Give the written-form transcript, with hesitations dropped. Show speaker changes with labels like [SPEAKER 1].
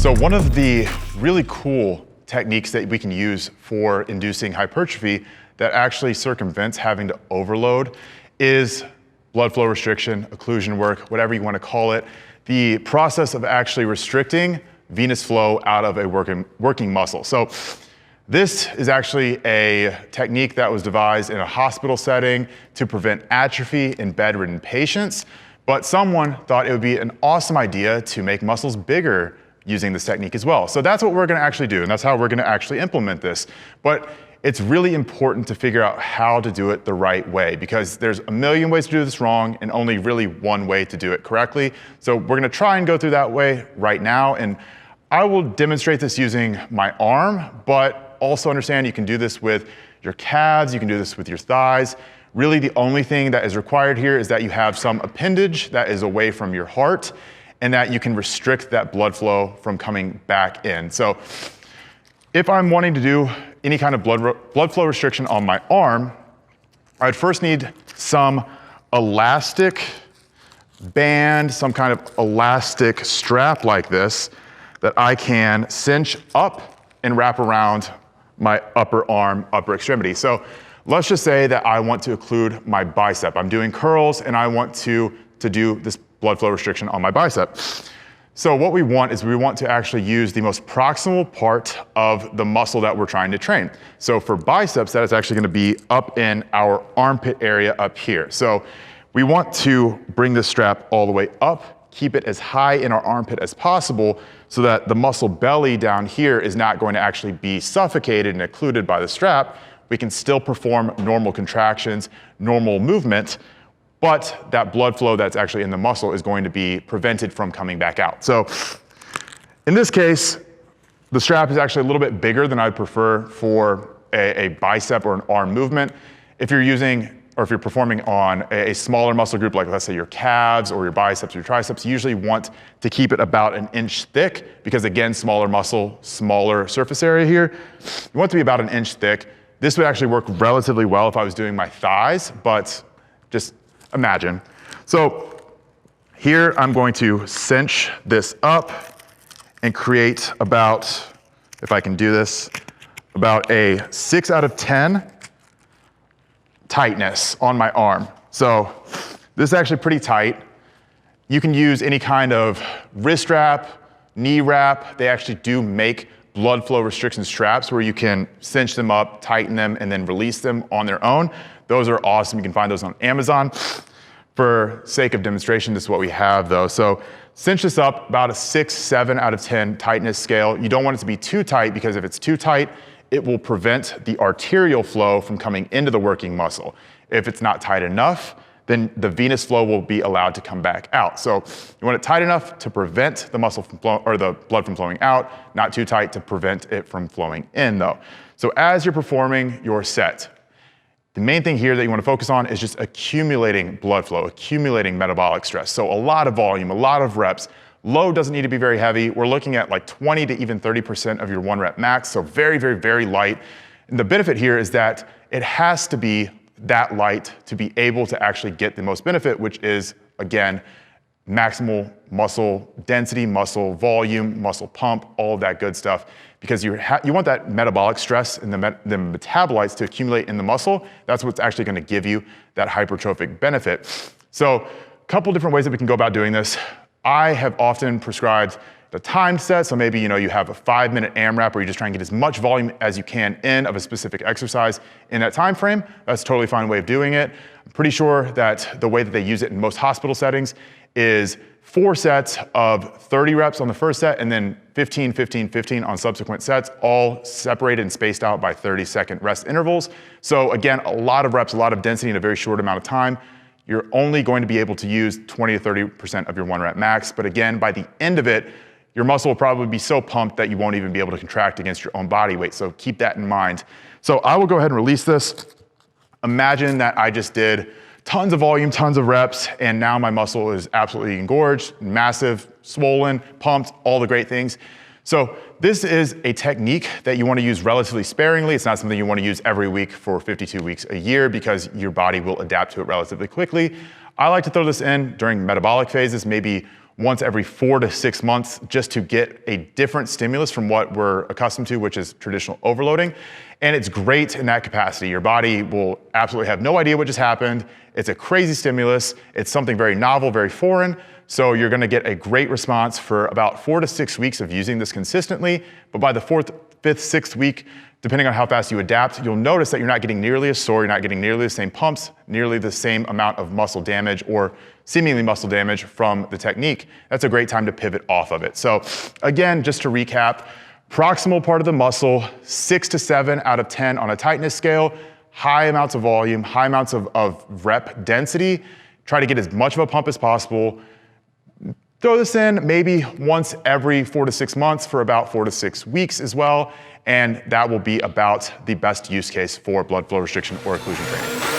[SPEAKER 1] So one of the really cool techniques that we can use for inducing hypertrophy that actually circumvents having to overload is blood flow restriction, occlusion work, whatever you want to call it. The process of actually restricting venous flow out of a working muscle. So this is actually a technique that was devised in a hospital setting to prevent atrophy in bedridden patients, but someone thought it would be an awesome idea to make muscles bigger using this technique as well. So that's what we're gonna actually do, and that's how we're gonna actually implement this. But it's really important to figure out how to do it the right way, because there's a million ways to do this wrong and only really one way to do it correctly. So we're gonna try and go through that way right now, and I will demonstrate this using my arm, but also understand you can do this with your calves, you can do this with your thighs. Really the only thing that is required here is that you have some appendage that is away from your heart and that you can restrict that blood flow from coming back in. So if I'm wanting to do any kind of blood flow restriction on my arm, I'd first need some elastic band, some kind of elastic strap like this that I can cinch up and wrap around my upper arm, upper extremity. So let's just say that I want to occlude my bicep. I'm doing curls and I want to do this blood flow restriction on my bicep. So what we want is we want to actually use the most proximal part of the muscle that we're trying to train. So for biceps, that is actually gonna be up in our armpit area up here. So we want to bring this strap all the way up, keep it as high in our armpit as possible so that the muscle belly down here is not going to actually be suffocated and occluded by the strap. We can still perform normal contractions, normal movement, but that blood flow that's actually in the muscle is going to be prevented from coming back out. So in this case, the strap is actually a little bit bigger than I'd prefer for a bicep or an arm movement. If you're using, or if you're performing on a smaller muscle group, like let's say your calves or your biceps or your triceps, you usually want to keep it about 1 inch thick because again, smaller muscle, smaller surface area here. You want it to be about 1 inch thick. This would actually work relatively well if I was doing my thighs, but just imagine. So here I'm going to cinch this up and create about, if I can do this, about a 6 out of 10 tightness on my arm. So this is actually pretty tight. You can use any kind of wrist wrap, knee wrap. They actually do make blood flow restriction straps where you can cinch them up, tighten them, and then release them on their own. Those are awesome. You can find those on Amazon. For sake of demonstration, this is what we have though. So cinch this up about a 6, 7 out of 10 tightness scale. You don't want it to be too tight because if it's too tight, it will prevent the arterial flow from coming into the working muscle. If it's not tight enough, then the venous flow will be allowed to come back out. So you want it tight enough to prevent the muscle from or the blood from flowing out, not too tight to prevent it from flowing in though. So as you're performing your set, the main thing here that you want to focus on is just accumulating blood flow, accumulating metabolic stress. So a lot of volume, a lot of reps. Load doesn't need to be very heavy. We're looking at like 20 to even 30% of your 1 rep max. So very, very, very light. And the benefit here is that it has to be that light to be able to actually get the most benefit, which is, again, maximal muscle density, muscle volume, muscle pump, all of that good stuff. Because you want that metabolic stress and the metabolites to accumulate in the muscle. That's what's actually gonna give you that hypertrophic benefit. So a couple different ways that we can go about doing this. I have often prescribed the timed set. So maybe you have a 5-minute AMRAP where you just try and get as much volume as you can in of a specific exercise in that time frame. That's a totally fine way of doing it. I'm pretty sure that the way that they use it in most hospital settings is 4 sets of 30 reps on the first set and then 15, 15, 15 on subsequent sets, all separated and spaced out by 30-second rest intervals. So again, a lot of reps, a lot of density in a very short amount of time. You're only going to be able to use 20 to 30% of your 1 rep max. But again, by the end of it, your muscle will probably be so pumped that you won't even be able to contract against your own body weight. So keep that in mind. So I will go ahead and release this. Imagine that I just did tons of volume, tons of reps, and now my muscle is absolutely engorged, massive, swollen, pumped, all the great things. So this is a technique that you want to use relatively sparingly. It's not something you want to use every week for 52 weeks a year because your body will adapt to it relatively quickly. I like to throw this in during metabolic phases, maybe once every 4 to 6 months just to get a different stimulus from what we're accustomed to, which is traditional overloading. And it's great in that capacity. Your body will absolutely have no idea what just happened. It's a crazy stimulus. It's something very novel, very foreign. So you're gonna get a great response for about 4 to 6 weeks of using this consistently. But by the 4th, 5th, 6th week, depending on how fast you adapt, you'll notice that you're not getting nearly as sore, you're not getting nearly the same pumps, nearly the same amount of muscle damage or seemingly muscle damage from the technique. That's a great time to pivot off of it. So again, just to recap, proximal part of the muscle, 6 to 7 out of 10 on a tightness scale, high amounts of volume, high amounts of rep density. Try to get as much of a pump as possible. Throw this in maybe once every 4 to 6 months for about 4 to 6 weeks as well. And that will be about the best use case for blood flow restriction or occlusion training.